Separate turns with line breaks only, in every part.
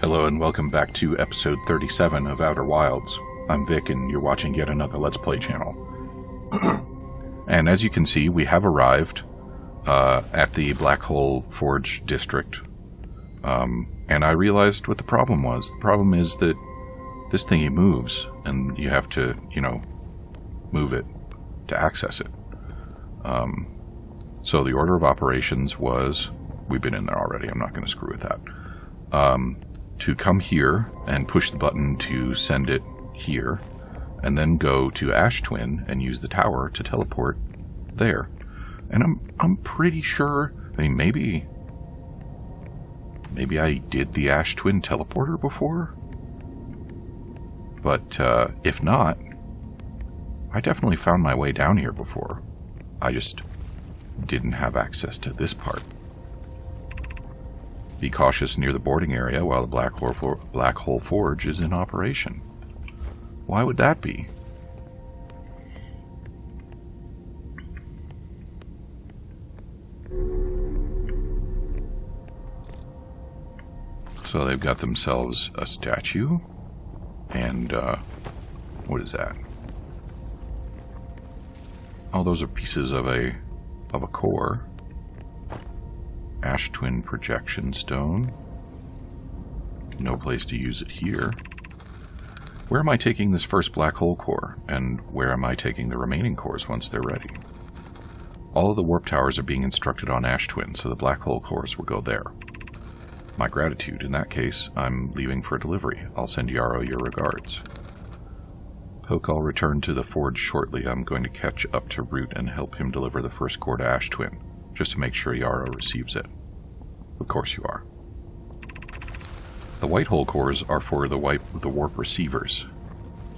Hello and welcome back to episode 37 of Outer Wilds. I'm Vic and you're watching yet another Let's Play channel. And as you can see, we have arrived at the Black Hole Forge district. And I realized what the problem was. The problem is that this thingy moves and you have to, move it to access it. So the order of operations was, we've been in there already, I'm not going to screw with that. To come here and push the button to send it here, and then go to Ash Twin and use the tower to teleport there. And I'm pretty sure, maybe I did the Ash Twin teleporter before? But if not, I definitely found my way down here before. I just didn't have access to this part. Be cautious near the boarding area while the Black Hole Forge is in operation. Why would that be? So they've got themselves a statue, and what is that? Oh, those are pieces of a core. Ash Twin projection stone. No place to use it here. Where am I taking this first black hole core, and where am I taking the remaining cores once they're ready? All of the warp towers are being instructed on Ash Twin, so the black hole cores will go there. My gratitude. In that case, I'm leaving for delivery. I'll send Yarrow your regards. Poke, I'll return to the forge shortly. I'm going to catch up to Root and help him deliver the first core to Ash Twin, just to make sure Yarrow receives it. Of course you are. The white hole cores are for the warp receivers.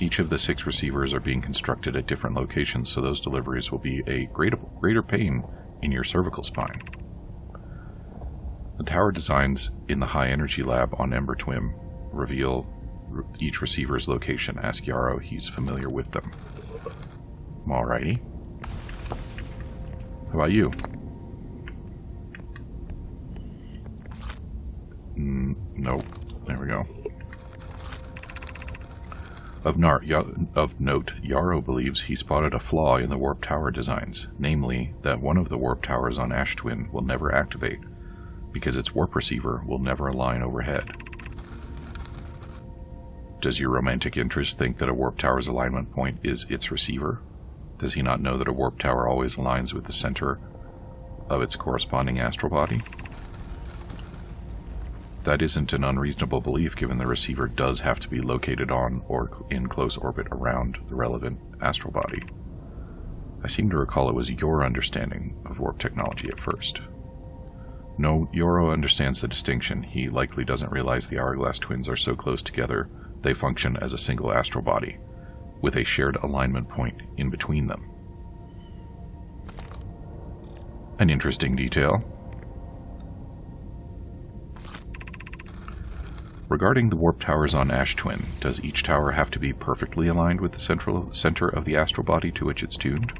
Each of the 6 receivers are being constructed at different locations, so those deliveries will be a greater pain in your cervical spine. The tower designs in the High Energy Lab on Ember Twin reveal each receiver's location. Ask Yarrow, he's familiar with them. Alrighty. How about you? Nope. There we go. Of note, Yarrow believes he spotted a flaw in the warp tower designs, namely that one of the warp towers on Ash Twin will never activate, because its warp receiver will never align overhead. Does your romantic interest think that a warp tower's alignment point is its receiver? Does he not know that a warp tower always aligns with the center of its corresponding astral body? That isn't an unreasonable belief, given the receiver does have to be located on or in close orbit around the relevant astral body. I seem to recall it was your understanding of warp technology at first. No, Yarrow understands the distinction. He likely doesn't realize the Hourglass twins are so close together they function as a single astral body, with a shared alignment point in between them. An interesting detail. Regarding the warp towers on Ash Twin, does each tower have to be perfectly aligned with the center of the astral body to which it's tuned?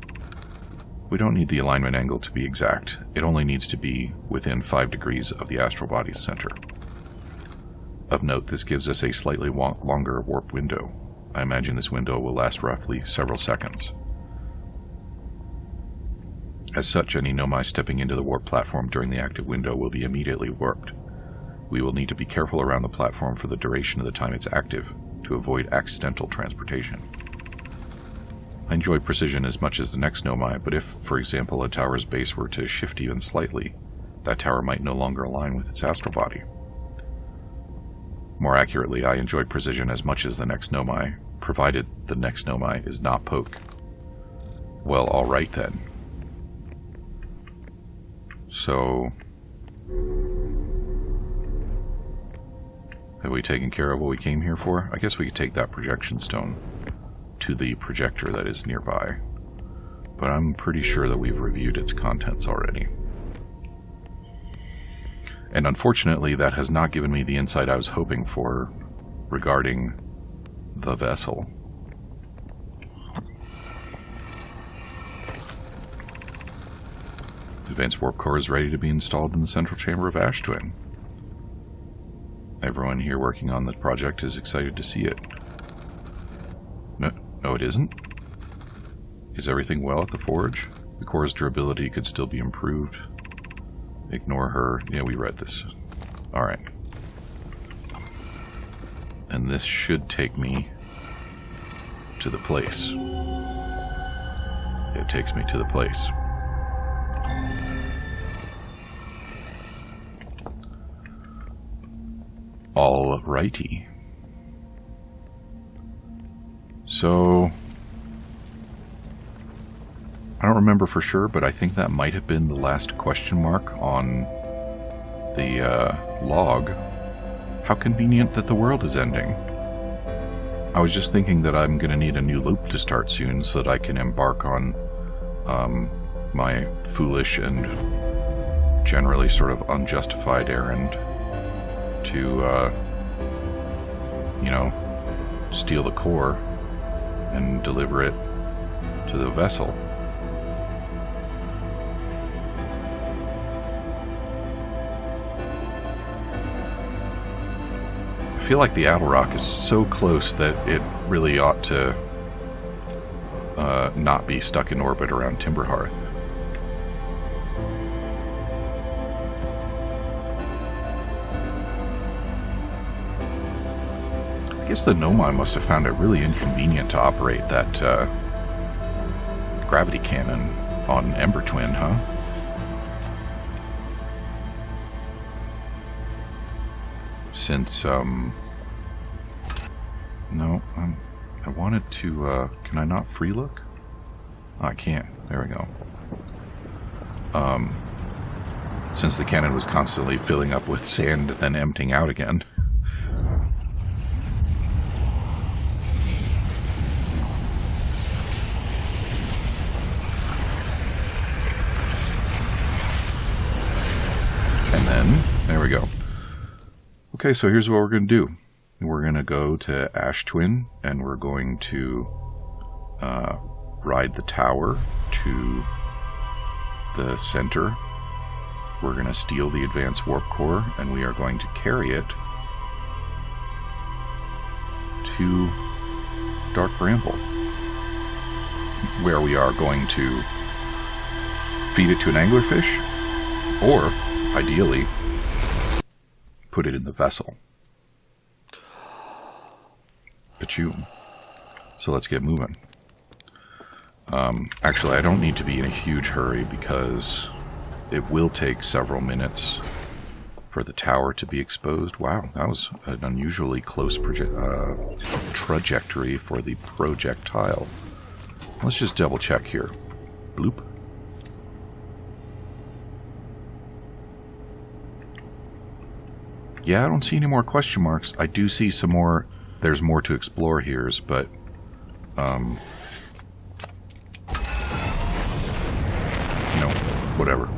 We don't need the alignment angle to be exact. It only needs to be within 5 degrees of the astral body's center. Of note, this gives us a slightly longer warp window. I imagine this window will last roughly several seconds. As such, any Nomai stepping into the warp platform during the active window will be immediately warped. We will need to be careful around the platform for the duration of the time it's active, to avoid accidental transportation. I enjoy precision as much as the next Nomai, but if, for example, a tower's base were to shift even slightly, that tower might no longer align with its astral body. More accurately, I enjoy precision as much as the next Nomai, provided the next Nomai is not Poke. Well, alright then. So, have we taken care of what we came here for? I guess we could take that projection stone to the projector that is nearby. But I'm pretty sure that we've reviewed its contents already. And unfortunately, that has not given me the insight I was hoping for regarding the vessel. The advanced warp core is ready to be installed in the central chamber of Ash Twin. Everyone here working on the project is excited to see it. No, it isn't? Is everything well at the forge? The core's durability could still be improved. Ignore her. Yeah, we read this. Alright. And this should take me to the place. It takes me to the place. Alrighty. So, I don't remember for sure, but I think that might have been the last question mark on the log. How convenient that the world is ending. I was just thinking that I'm going to need a new loop to start soon so that I can embark on my foolish and generally sort of unjustified errand to, you know, steal the core and deliver it to the vessel. I feel like the Attlerock is so close that it really ought to not be stuck in orbit around Timberhearth. I guess the Nomai must have found it really inconvenient to operate that gravity cannon on Ember Twin, huh? Since, no, I wanted to, can I not free look? Oh, I can't. There we go. Since the cannon was constantly filling up with sand and then emptying out again. And then, there we go. Okay, so here's what we're going to do. We're going to go to Ash Twin, and we're going to ride the tower to the center. We're going to steal the advanced warp core, and we are going to carry it to Dark Bramble, where we are going to feed it to an anglerfish, or, ideally, put it in the vessel. Pachoom. So let's get moving. Actually, I don't need to be in a huge hurry because it will take several minutes for the tower to be exposed. Wow, that was an unusually close trajectory for the projectile. Let's just double check here. Bloop. Yeah, I don't see any more question marks. I do see some more. There's more to explore here, but you know, whatever.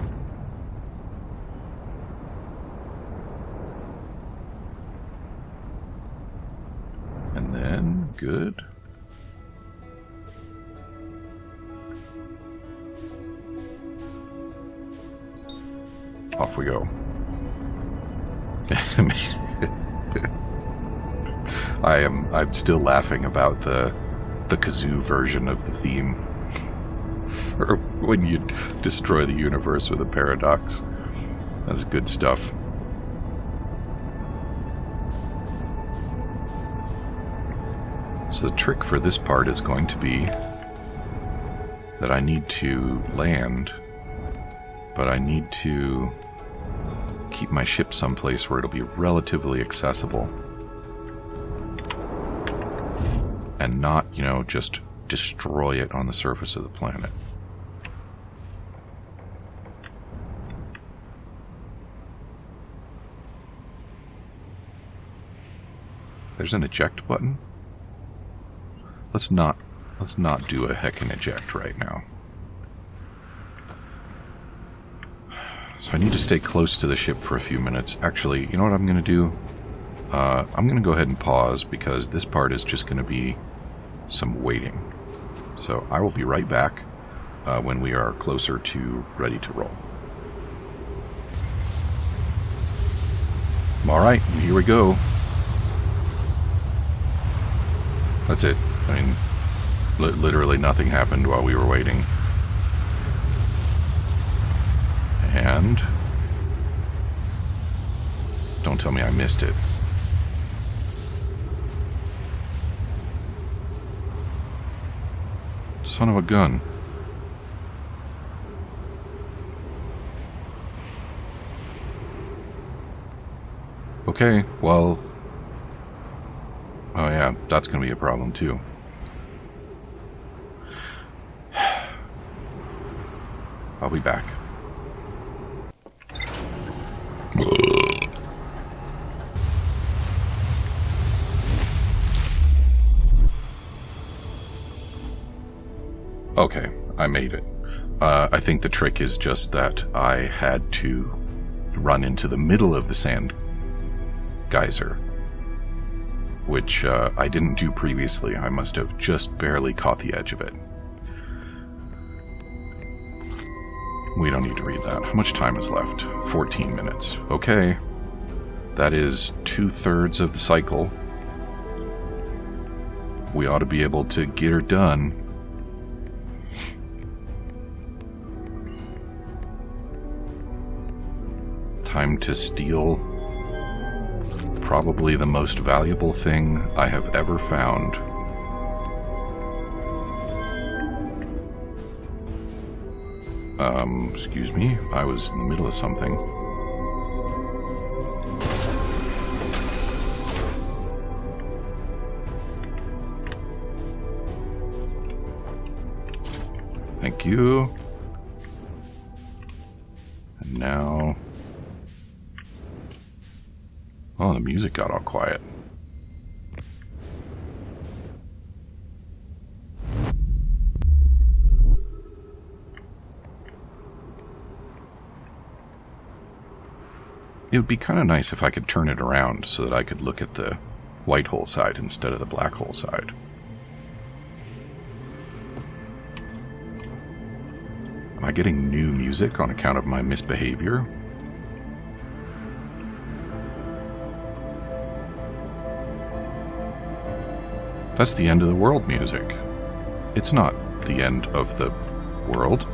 And then, good. Off we go. I'm still laughing about the kazoo version of the theme for when you destroy the universe with a paradox. That's good stuff. So the trick for this part is going to be that I need to land, but I need to keep my ship someplace where it'll be relatively accessible. And not, you know, just destroy it on the surface of the planet. There's an eject button. Let's not do a heckin' eject right now. So I need to stay close to the ship for a few minutes. Actually, you know what I'm going to do? I'm going to go ahead and pause because this part is just going to be some waiting. So I will be right back when we are closer to ready to roll. Alright, here we go. That's it. I mean, literally nothing happened while we were waiting. And... don't tell me I missed it. Son of a gun. Okay, well... oh yeah, that's gonna be a problem too. I'll be back. Okay, I made it. I think the trick is just that I had to run into the middle of the sand geyser, which I didn't do previously. I must have just barely caught the edge of it. We don't need to read that. How much time is left? 14 minutes. Okay. That is 2/3 of the cycle. We ought to be able to get her done. Time to steal probably the most valuable thing I have ever found. Excuse me, I was in the middle of something. Thank you. And now... oh, the music got all quiet. It would be kind of nice if I could turn it around so that I could look at the white hole side instead of the black hole side. Am I getting new music on account of my misbehavior? That's the end of the world music. It's not the end of the world,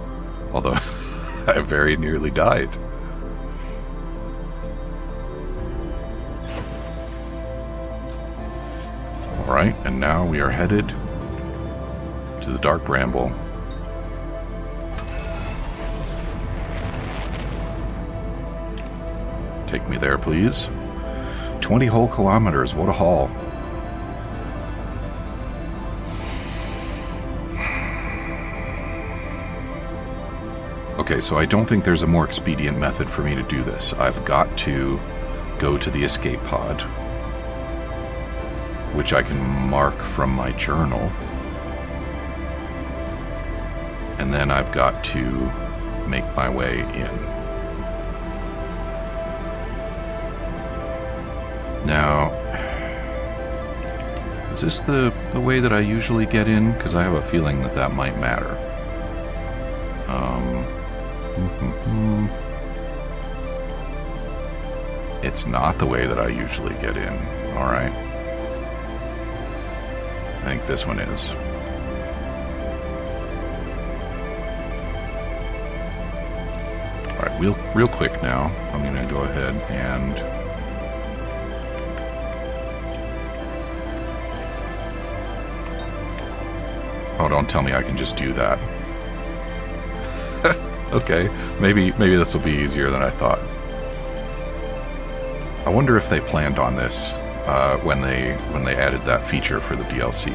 although I very nearly died. Alright, and now we are headed to the Dark Bramble. Take me there, please. 20 whole kilometers, what a haul. Okay, so I don't think there's a more expedient method for me to do this. I've got to go to the escape pod, which I can mark from my journal. And then I've got to make my way in. Now, is this the way that I usually get in? Because I have a feeling that that might matter. It's not the way that I usually get in. Alright. I think this one is. Alright, real quick now, I'm going to go ahead and... oh, don't tell me I can just do that. Okay, maybe this will be easier than I thought. I wonder if they planned on this when they added that feature for the DLC.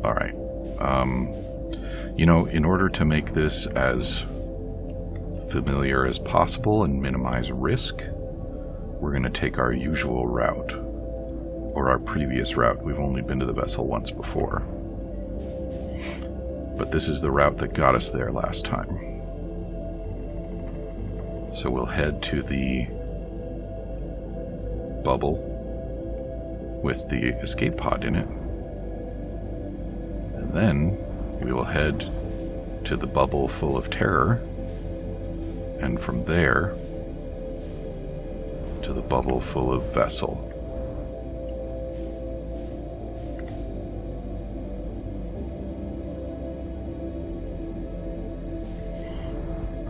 All right. You know, in order to make this as familiar as possible and minimize risk, we're going to take our usual route, or our previous route. We've only been to the vessel once before. But this is the route that got us there last time. So we'll head to the bubble with the escape pod in it. And And then we will head to the bubble full of terror, and from there to the bubble full of vessel.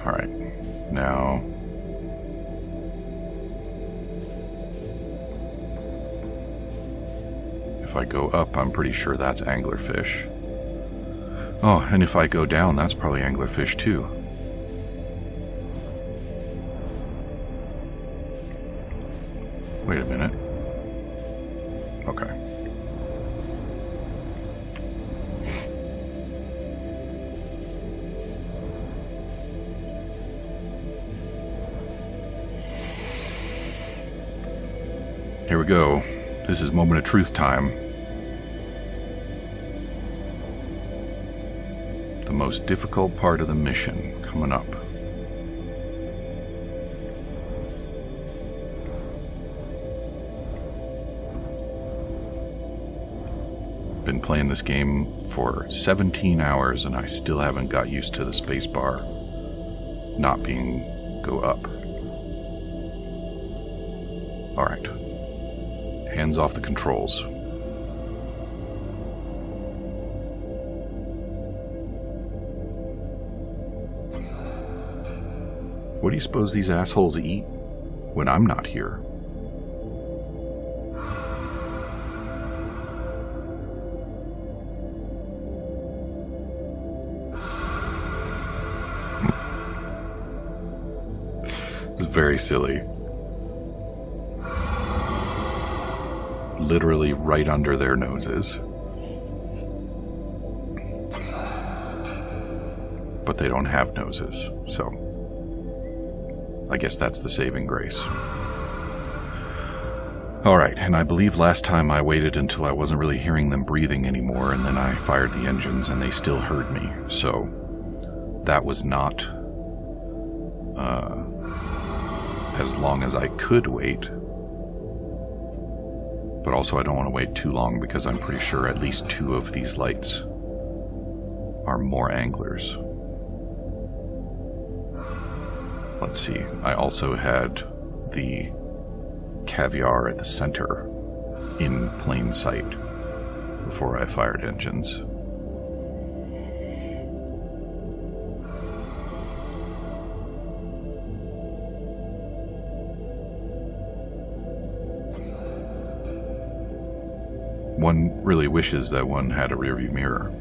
Alright, now if I go up, I'm pretty sure that's anglerfish. Oh, and if I go down, that's probably anglerfish too. Wait a minute. Okay. Here we go. This is moment of truth time. The most difficult part of the mission coming up. Been playing this game for 17 hours and I still haven't got used to the spacebar not being go up. Alright. Hands off the controls. What do you suppose these assholes eat when I'm not here? It's very silly. Literally right under their noses. But they don't have noses, so I guess that's the saving grace. Alright, and I believe last time I waited until I wasn't really hearing them breathing anymore, and then I fired the engines and they still heard me, so that was not as long as I could wait. But also I don't want to wait too long because I'm pretty sure at least 2 of these lights are more anglers. Let's see, I also had the caviar at the center in plain sight before I fired engines. One really wishes that one had a rearview mirror.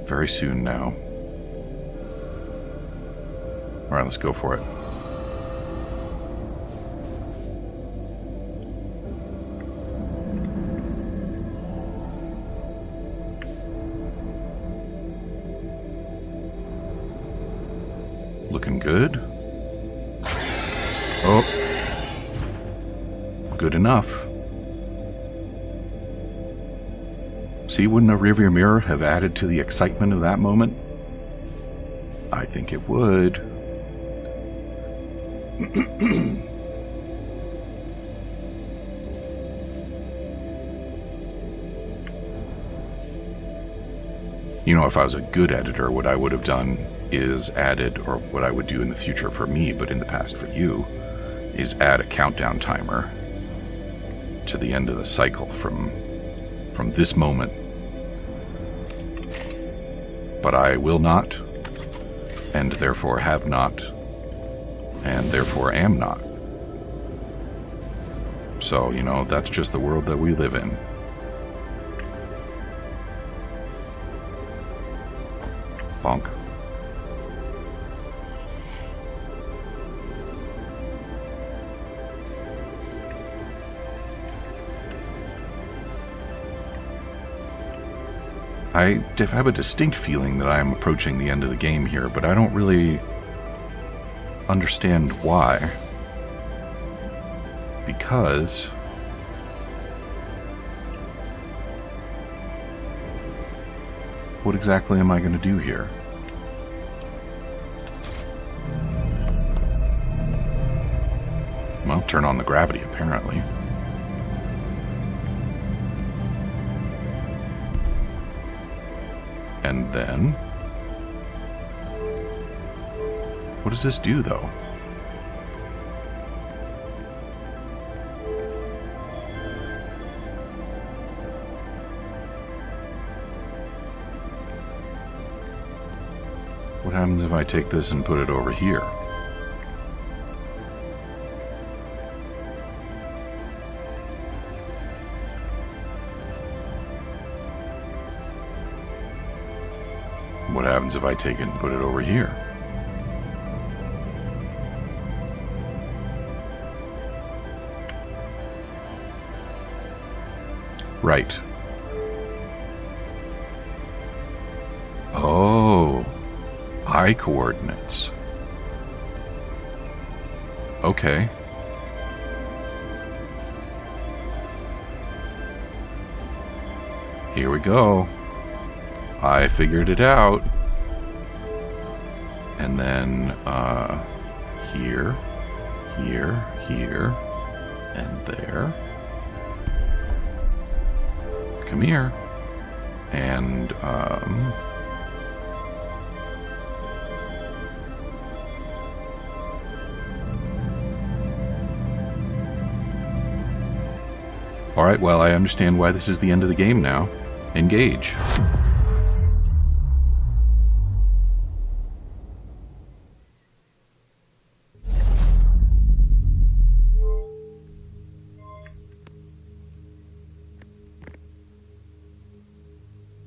Very soon now. Alright, let's go for it. Looking good. Oh. Good enough. See, wouldn't a rearview mirror have added to the excitement of that moment? I think it would. You know, if I was a good editor, what I would have done is added, or what I would do in the future for me, but in the past for you, is add a countdown timer to the end of the cycle from this moment. But I will not, and therefore have not, and therefore am not. So, you know, that's just the world that we live in. Bonk. I have a distinct feeling that I am approaching the end of the game here, but I don't really understand why. Because what exactly am I going to do here? Well, turn on the gravity, apparently. And then? What does this do, though? What happens if I take this and put it over here? What happens if I take it and put it over here? Right. Oh, eye coordinates. Okay. Here we go. I figured it out. And then, here, here, here, and there. Come here. And, Alright, well, I understand why this is the end of the game now. Engage.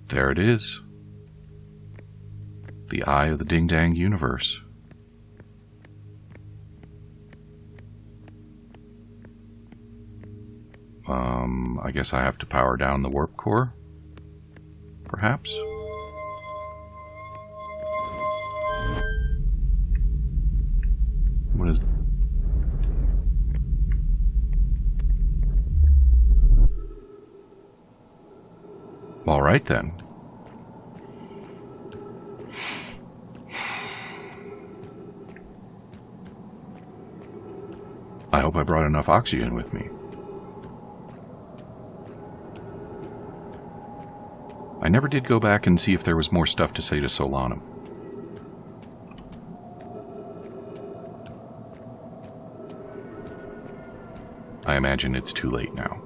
There it is. The eye of the Ding Dang universe. I guess I have to power down the warp core? Perhaps? What is... All right, then. I hope I brought enough oxygen with me. I never did go back and see if there was more stuff to say to Solanum. I imagine it's too late now.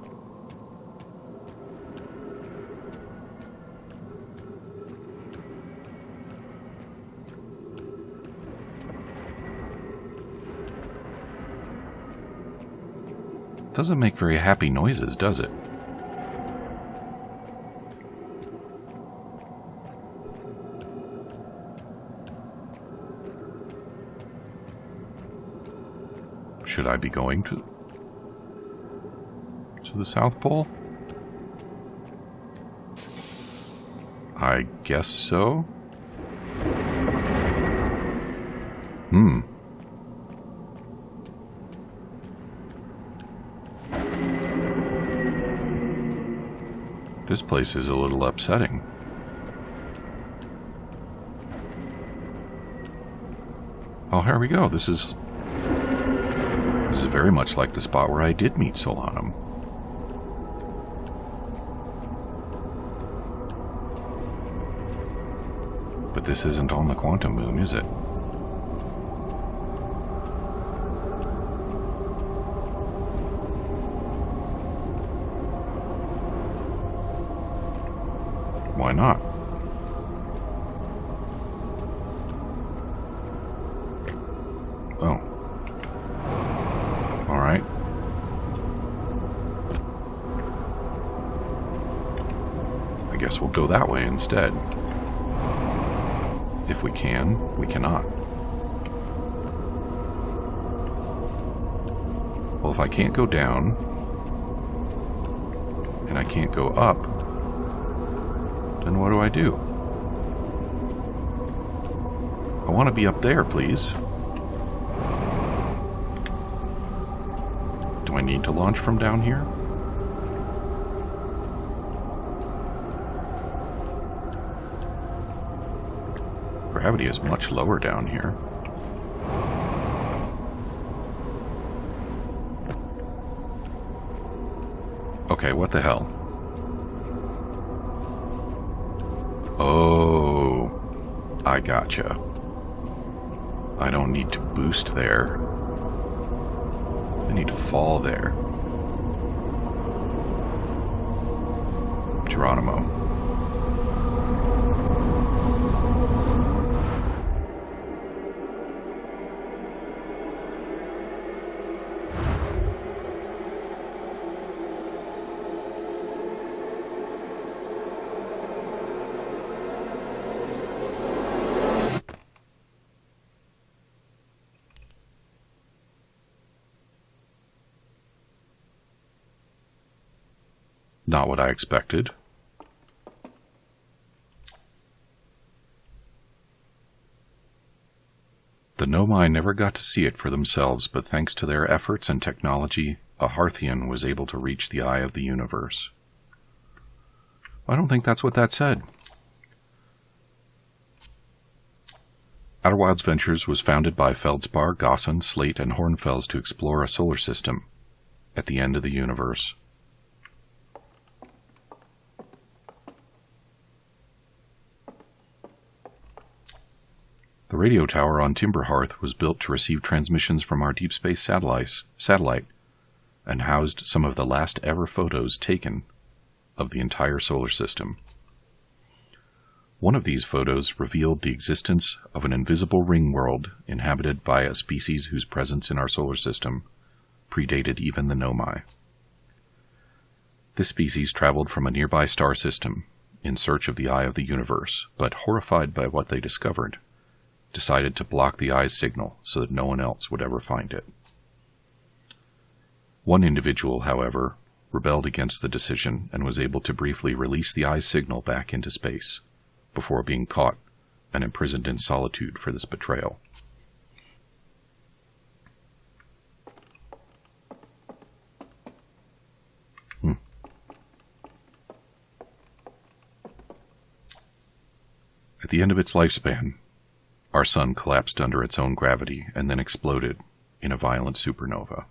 Doesn't make very happy noises, does it? Should I be going to the South Pole? I guess so. This place is a little upsetting. Oh, here we go. This is very much like the spot where I did meet Solanum. But this isn't on the Quantum Moon, is it? Why not? Oh. Alright. I guess we'll go that way instead. If we can, we cannot. Well, if I can't go down, and I can't go up, then what do I do? I want to be up there, please. Do I need to launch from down here? Gravity is much lower down here. Okay, what the hell? Oh, I gotcha. I don't need to boost there. I need to fall there. Geronimo. Not what I expected. The Nomai never got to see it for themselves, but thanks to their efforts and technology, a Hearthian was able to reach the eye of the universe. I don't think that's what that said. Outer Wilds Ventures was founded by Feldspar, Gossan, Slate, and Hornfels to explore a solar system at the end of the universe. The radio tower on Timberhearth was built to receive transmissions from our deep space satellite and housed some of the last ever photos taken of the entire solar system. One of these photos revealed the existence of an invisible ring world inhabited by a species whose presence in our solar system predated even the Nomai. This species traveled from a nearby star system in search of the eye of the universe, but horrified by what they discovered, decided to block the eye's signal so that no one else would ever find it. One individual, however, rebelled against the decision and was able to briefly release the eye's signal back into space before being caught and imprisoned in solitude for this betrayal. At the end of its lifespan, our sun collapsed under its own gravity and then exploded in a violent supernova.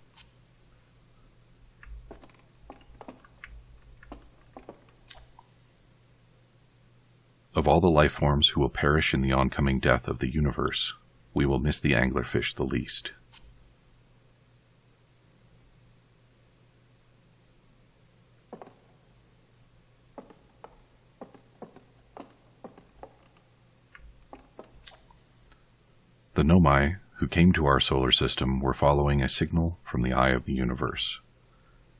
Of all the life forms who will perish in the oncoming death of the universe, we will miss the anglerfish the least. The Nomai, who came to our solar system, were following a signal from the eye of the universe.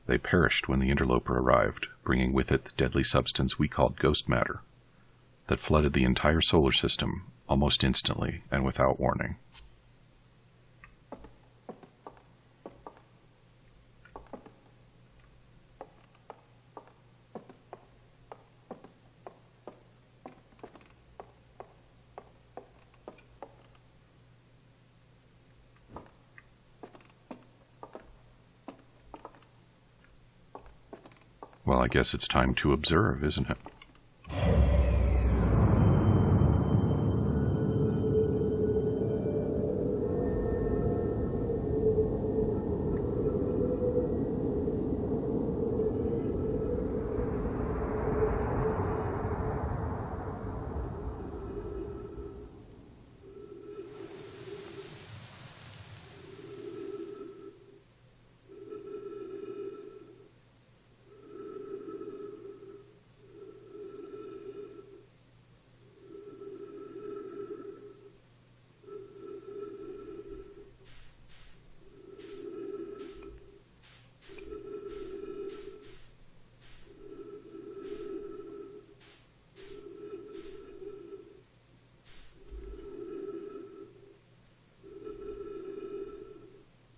They perished when the interloper arrived, bringing with it the deadly substance we called ghost matter, that flooded the entire solar system almost instantly and without warning. Well, I guess it's time to observe, isn't it?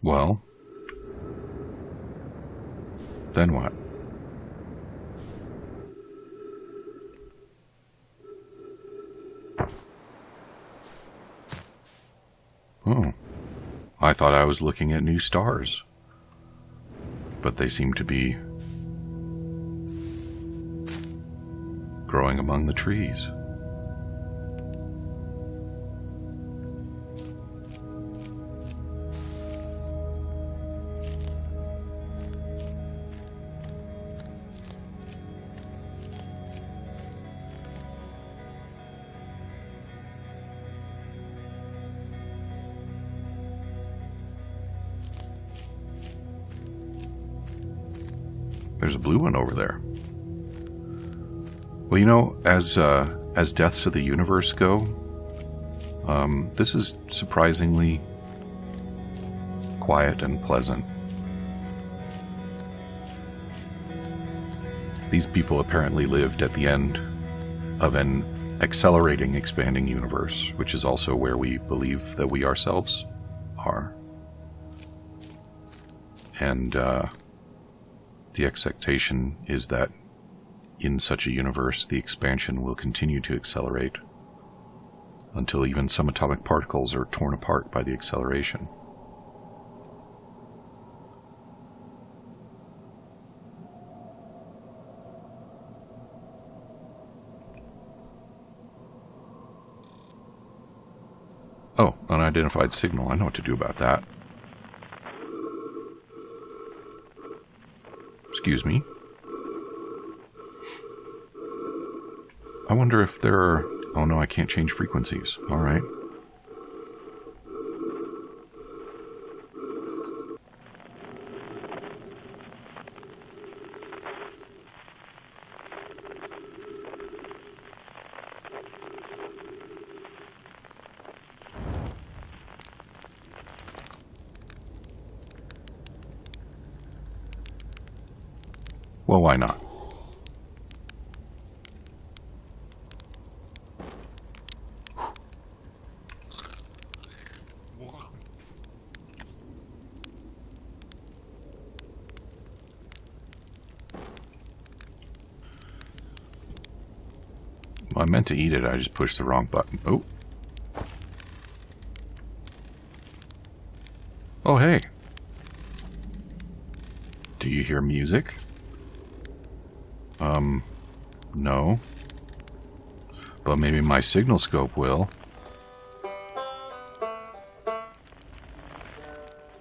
Well, then what? Oh, I thought I was looking at new stars, but they seem to be growing among the trees. There's a blue one over there. Well, you know, as Deaths of the Universe go, this is surprisingly quiet and pleasant. These people apparently lived at the end of an accelerating, expanding universe, which is also where we believe that we ourselves are. And the expectation is that in such a universe, the expansion will continue to accelerate until even some atomic particles are torn apart by the acceleration. Oh, unidentified signal. I know what to do about that. Excuse me. I wonder if there are... Oh no, I can't change frequencies. Alright. Well, why not? Well, I meant to eat it, I just pushed the wrong button. Oh. Oh, hey. Do you hear music? No. But maybe my signal scope will.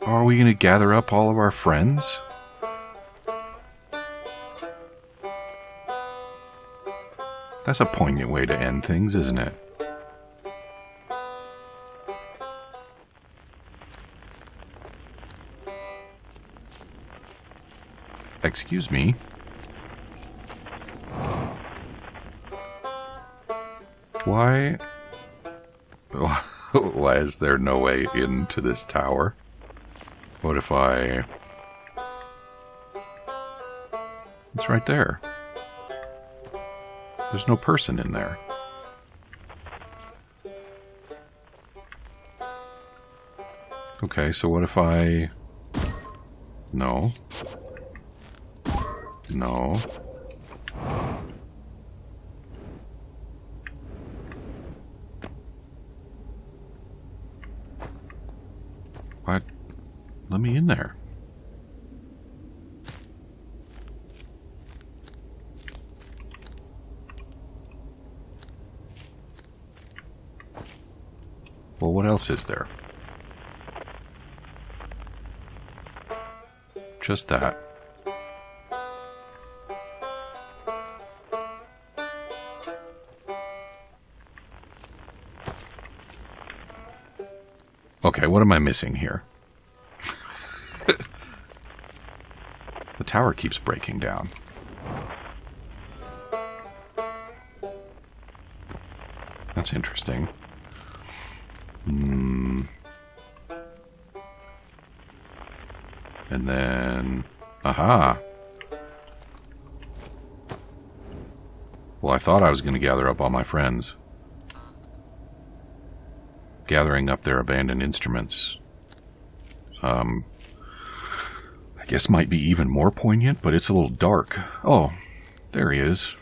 Are we going to gather up all of our friends? That's a poignant way to end things, isn't it? Excuse me. Why? Why is there no way into this tower? What if I... It's right there. There's no person in there. Okay, so what if I... No. No. What? Let me in there. Well, what else is there? Just that. Okay, what am I missing here? The tower keeps breaking down. That's interesting. And then... Aha! Well, I thought I was going to gather up all my friends. Gathering up their abandoned instruments. I guess might be even more poignant, but it's a little dark. Oh, there he is.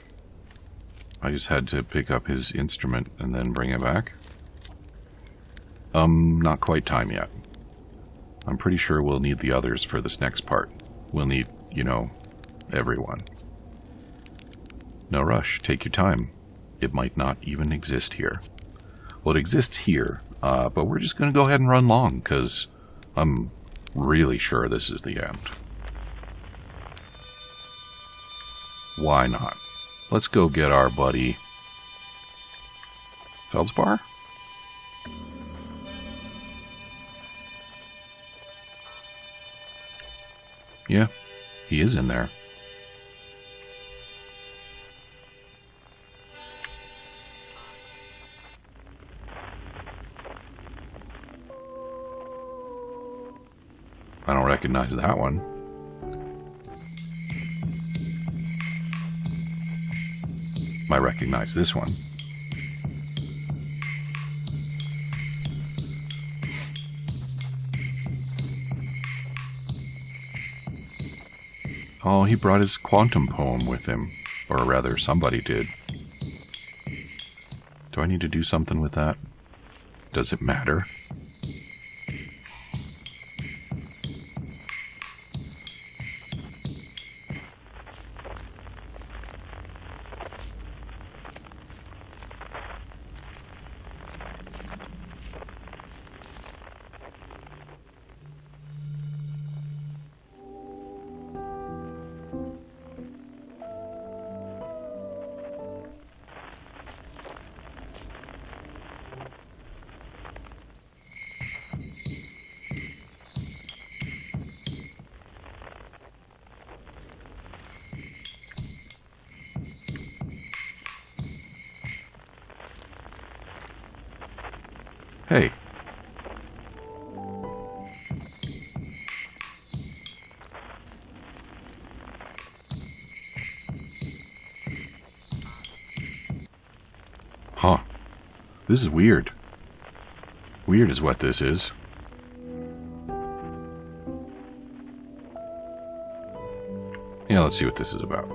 I just had to pick up his instrument and then bring it back. Not quite time yet. I'm pretty sure we'll need the others for this next part. We'll need, you know, everyone. No rush. Take your time. It might not even exist here. Well, it exists here, but we're just going to go ahead and run long, because I'm really sure this is the end. Why not? Let's go get our buddy... Feldspar? Yeah, he is in there. I don't recognize that one. I recognize this one. Oh, he brought his quantum poem with him. Or rather, somebody did. Do I need to do something with that? Does it matter? Hey. Huh. This is weird. Weird is what this is. Yeah, let's see what this is about.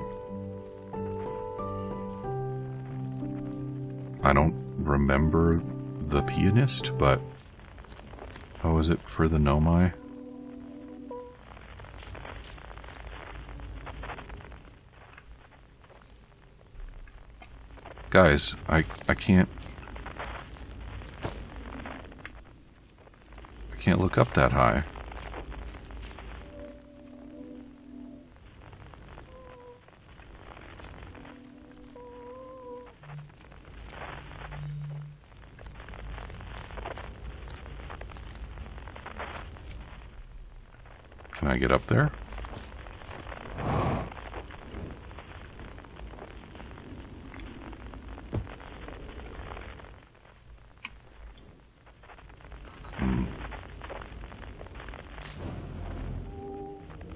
I don't remember the pianist, but... Oh, is it for the Nomai? Guys, I can't... I can't look up that high. Can I get up there?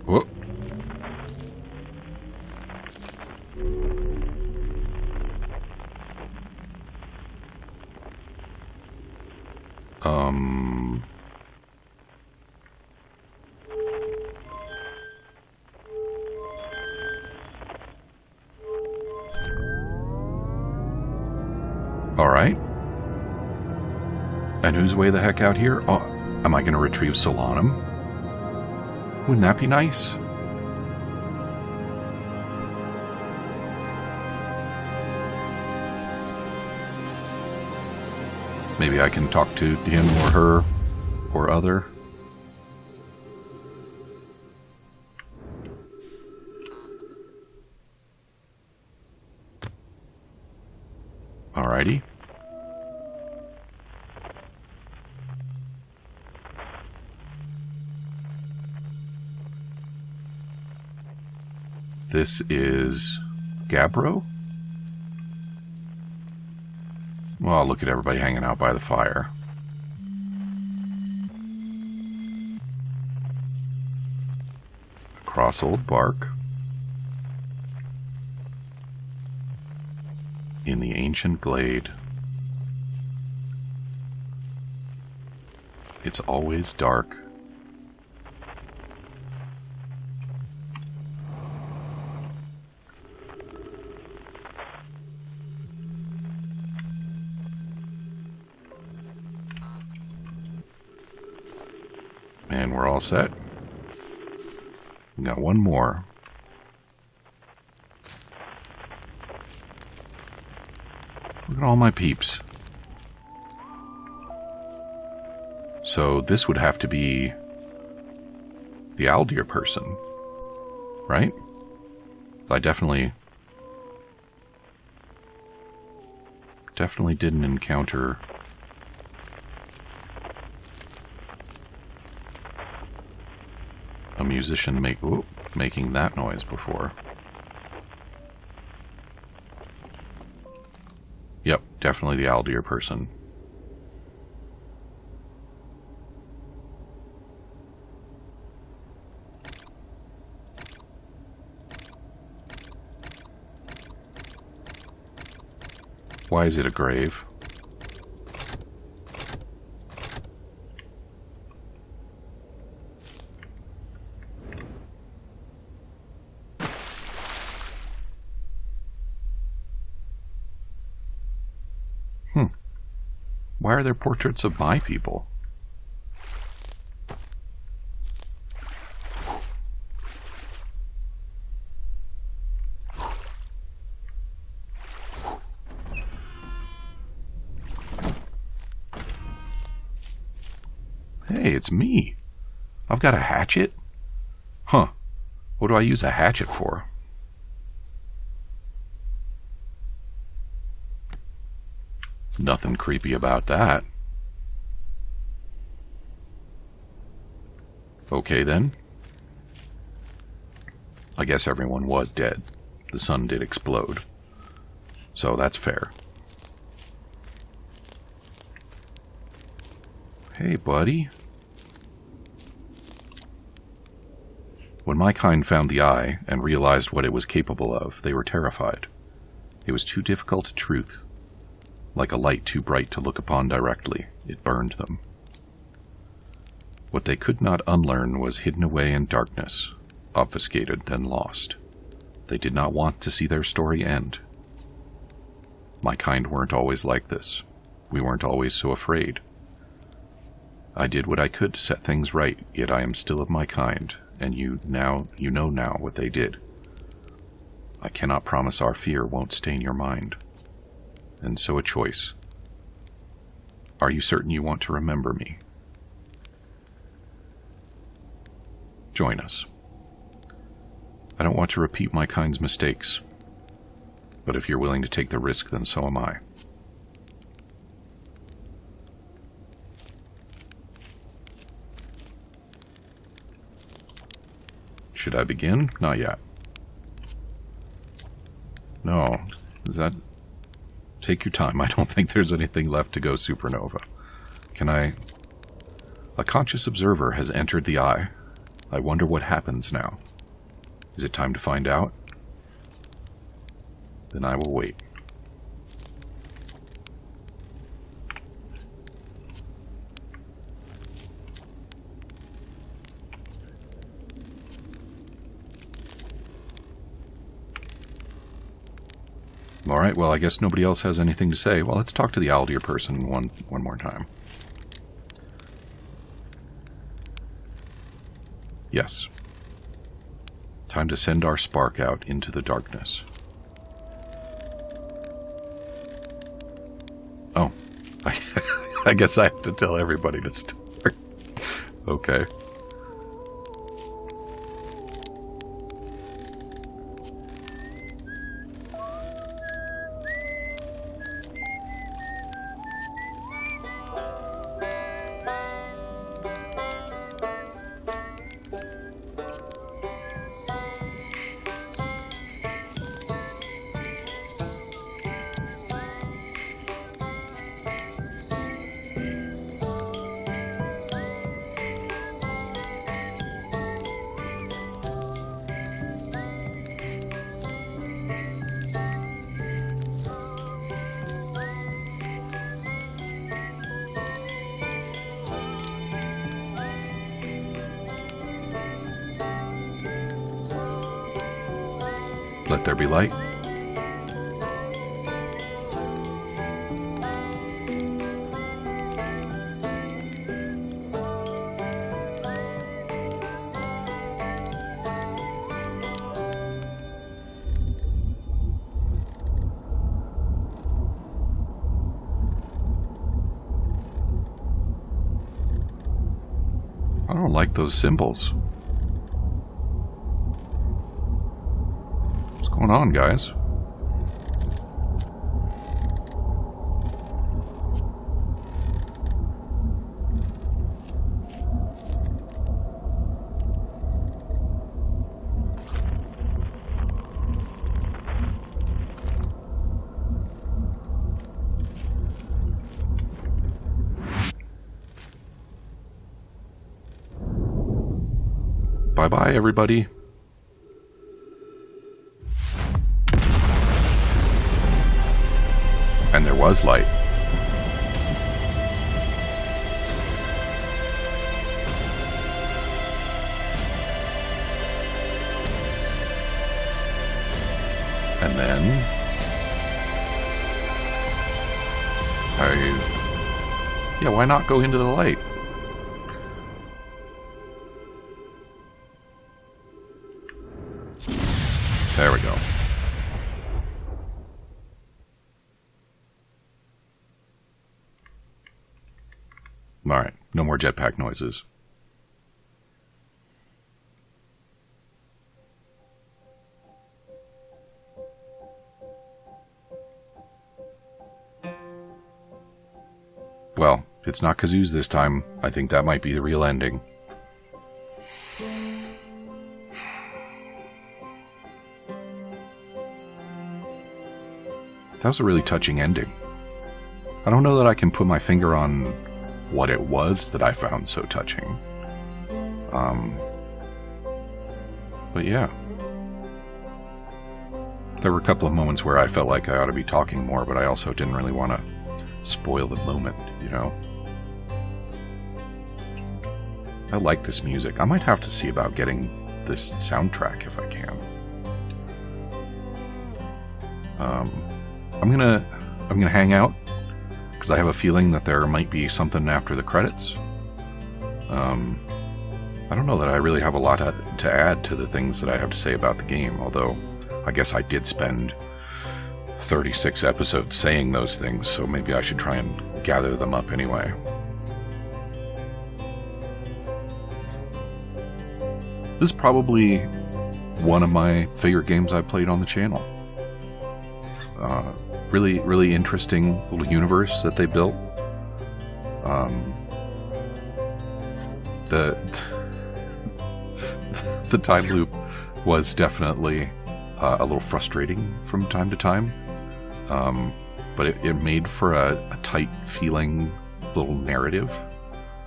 Whoa. Alright. And who's way the heck out here? Oh, am I going to retrieve Solanum? Wouldn't that be nice? Maybe I can talk to him or her or other. Alrighty. This is Gabbro? Well, look at everybody hanging out by the fire. Across Old Bark. In the ancient glade. It's always dark. And we're all set. We got one more. Look at all my peeps. So this would have to be the Aldir person, right? I definitely didn't encounter a musician making that noise before. Yep, definitely the Aldir person. Why is it a grave? Why are there portraits of my people? Hey, it's me. I've got a hatchet? Huh. What do I use a hatchet for? Nothing creepy about that. Okay then. I guess everyone was dead. The sun did explode. So that's fair. Hey, buddy. When my kind found the eye and realized what it was capable of, they were terrified. It was too difficult a truth. Like a light too bright to look upon directly, it burned them. What they could not unlearn was hidden away in darkness, obfuscated, then lost. They did not want to see their story end. My kind weren't always like this. We weren't always so afraid. I did what I could to set things right, yet I am still of my kind, and you know now what they did. I cannot promise our fear won't stain your mind. And so a choice. Are you certain you want to remember me? Join us. I don't want to repeat my kind's mistakes, but if you're willing to take the risk, then so am I. Should I begin? Not yet. No. Is that... Take your time. I don't think there's anything left to go supernova. Can I... A conscious observer has entered the eye. I wonder what happens now. Is it time to find out? Then I will wait. Alright, well, I guess nobody else has anything to say. Well, let's talk to the Aldir person one more time. Yes. Time to send our spark out into the darkness. Oh. I guess I have to tell everybody to start. Okay. Let there be light. I don't like those symbols. What's going on, guys? Bye-bye, everybody. And there was light. And then yeah, why not go into the light? There we go. Alright, no more jetpack noises. Well, it's not kazoos this time. I think that might be the real ending. That was a really touching ending. I don't know that I can put my finger on what it was that I found so touching. But yeah. There were a couple of moments where I felt like I ought to be talking more, but I also didn't really want to spoil the moment, you know? I like this music. I might have to see about getting this soundtrack if I can. I'm gonna hang out because I have a feeling that there might be something after the credits. I don't know that I really have a lot to add to the things that I have to say about the game, although I guess I did spend 36 episodes saying those things, so maybe I should try and gather them up anyway. This is probably one of my favorite games I've played on the channel. Really, really interesting little universe that they built. The time loop was definitely a little frustrating from time to time, but it made for a tight feeling little narrative,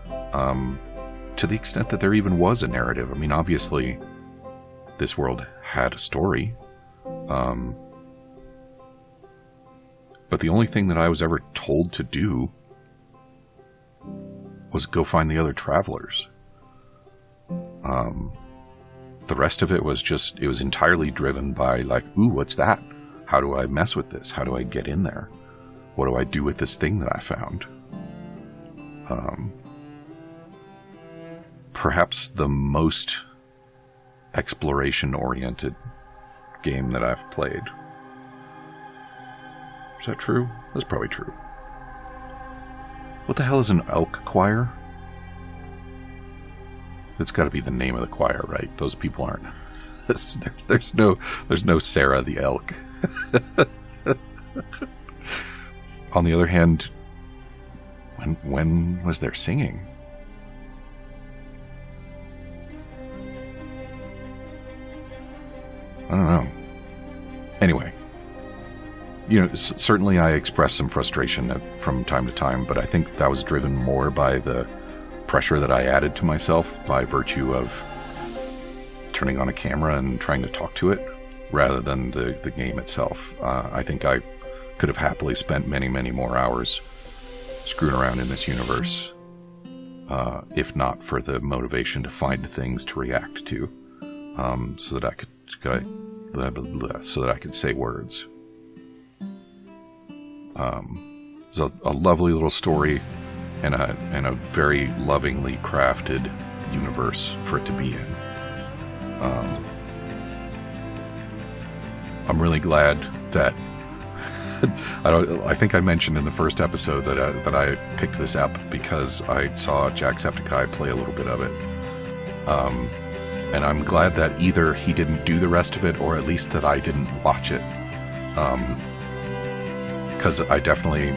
to the extent that there even was a narrative. I mean, obviously this world had a story, but the only thing that I was ever told to do was go find the other travelers. The rest of it was it was entirely driven by, like, ooh, what's that? How do I mess with this? How do I get in there? What do I do with this thing that I found? Perhaps the most exploration-oriented game that I've played. Is that true? That's probably true. What the hell is an elk choir? It's got to be the name of the choir, right? Those people aren't. There's no Sarah the elk. On the other hand, when was there singing? I don't know. Anyway, you know, certainly I expressed some frustration from time to time, but I think that was driven more by the pressure that I added to myself by virtue of turning on a camera and trying to talk to it, rather than the game itself. I think I could have happily spent many, many more hours screwing around in this universe, if not for the motivation to find things to react to, so that I could say words. It's a lovely little story and a very lovingly crafted universe for it to be in. I'm really glad that I think I mentioned in the first episode that I picked this up because I saw Jacksepticeye play a little bit of it. And I'm glad that either he didn't do the rest of it, or at least that I didn't watch it. Because I definitely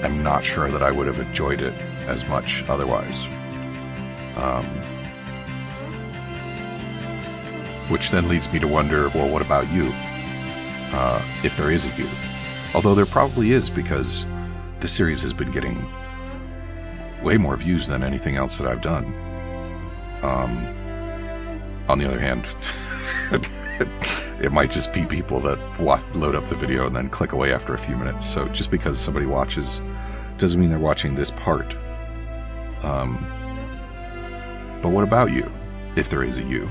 am not sure that I would have enjoyed it as much otherwise. Which then leads me to wonder, well, what about you? If there is a you. Although there probably is, because this series has been getting way more views than anything else that I've done. On the other hand, It might just be people that load up the video and then click away after a few minutes. So just because somebody watches doesn't mean they're watching this part. But what about you, if there is a you?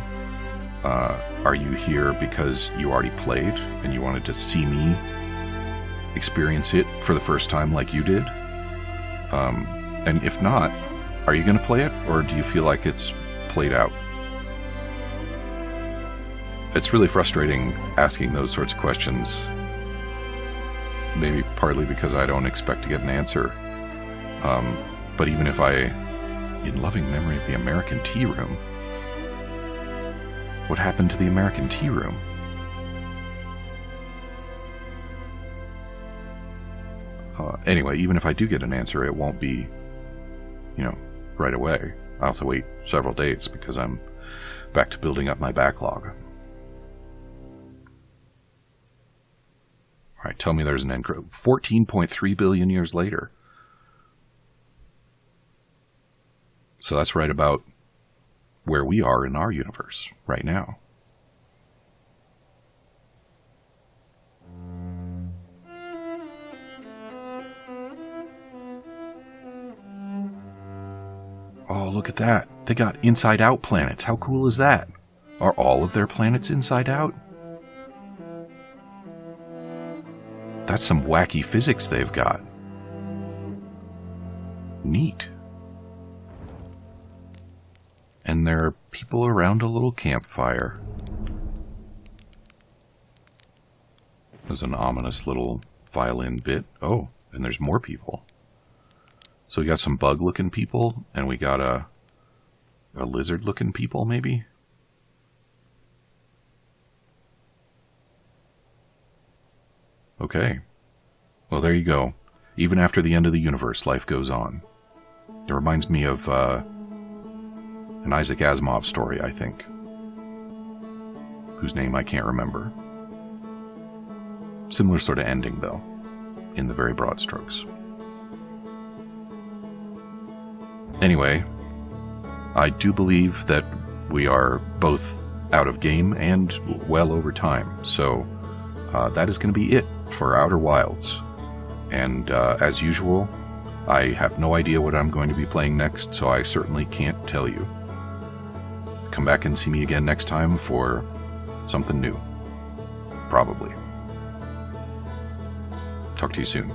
Are you here because you already played and you wanted to see me experience it for the first time like you did? And if not, are you going to play it, or do you feel like it's played out? It's really frustrating asking those sorts of questions. Maybe partly because I don't expect to get an answer. But even if in loving memory of the American Tea Room, what happened to the American Tea Room? Anyway, even if I do get an answer, it won't be, right away. I'll have to wait several days because I'm back to building up my backlog. Alright, tell me there's an end. 14.3 billion years later. So that's right about where we are in our universe right now. Oh, look at that. They got inside-out planets. How cool is that? Are all of their planets inside out? That's some wacky physics they've got. Neat. And there are people around a little campfire. There's an ominous little violin bit. Oh, and there's more people. So we got some bug-looking people, and we got a lizard-looking people, maybe? Okay. Well, there you go. Even after the end of the universe, life goes on. It reminds me of an Isaac Asimov story, I think, whose name I can't remember. Similar sort of ending, though, in the very broad strokes. Anyway, I do believe that we are both out of game and well over time, so that is going to be it for Outer Wilds. And as usual, I have no idea what I'm going to be playing next, so I certainly can't tell you. Come back and see me again next time for something new. Probably. Talk to you soon.